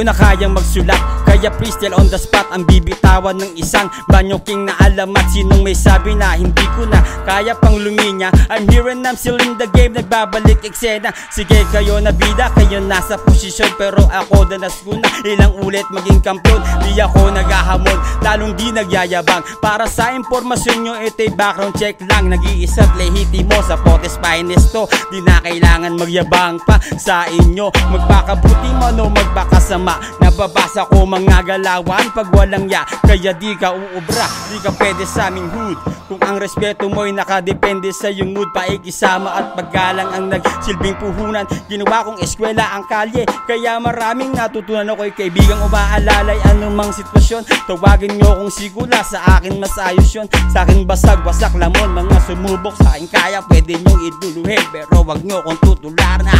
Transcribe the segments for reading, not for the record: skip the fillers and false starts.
ko na kayang magsulat, kaya freestyle on the spot ang bibitawan ng isang banyo king na alamat. Sinong may sabi na hindi ko na kaya pang luminya? I'm here and I'm still in the game, nagbabalik eksena. Sige kayo na bida, kayo nasa posisyon, pero ako danas ko na ilang ulit maging kampiyon. Di ako naghahamon, lalong di nagyayabang. Para sa impormasyon nyo, ito'y background check lang. Nag-iisa't lehitimo sa potes finest to. Di na kailangan magyabang pa sa inyo, magpakabuti man o magpakasama. Nababasa ko mga galawan pag walang ya, kaya di ka uubra, di ka pwede sa aming hood. Kung ang respeto mo'y nakadepende sa iyong mood, paikisama at paggalang ang nagsilbing puhunan. Ginawa kong eskwela ang kalye, kaya maraming natutunan ako'y kaibigang umaalalay anumang sitwasyon. Tawagin nyo kung sigula, sa akin mas ayos yun. Sa akin basag, wasak lamon, mga sumubok sa akin kaya pwede nyong iduluhin, pero wag nyo kung tutular na.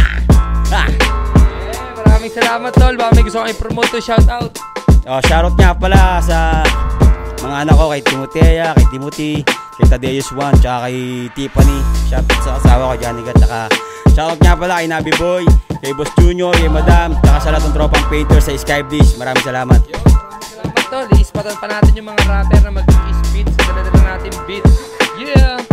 Maraming salamat tol, baka may gusto kong i-promote to shoutout. Shoutout nga pala sa mga anak ko, kay Timotea, kay Timothy, kay Tadeus Juan, tsaka kay Tiffany. Shoutout sa asawa ko, Janica, tsaka shoutout nga pala kay Nabi Boy, kay Boss Junior, kay Madam, tsaka sa lahat ng tropang painter sa Skybliss. Maraming salamat. Maraming salamat tol, i-spatan pa natin yung mga rapper na mag-i-speed sa dala natin beat. Yeah!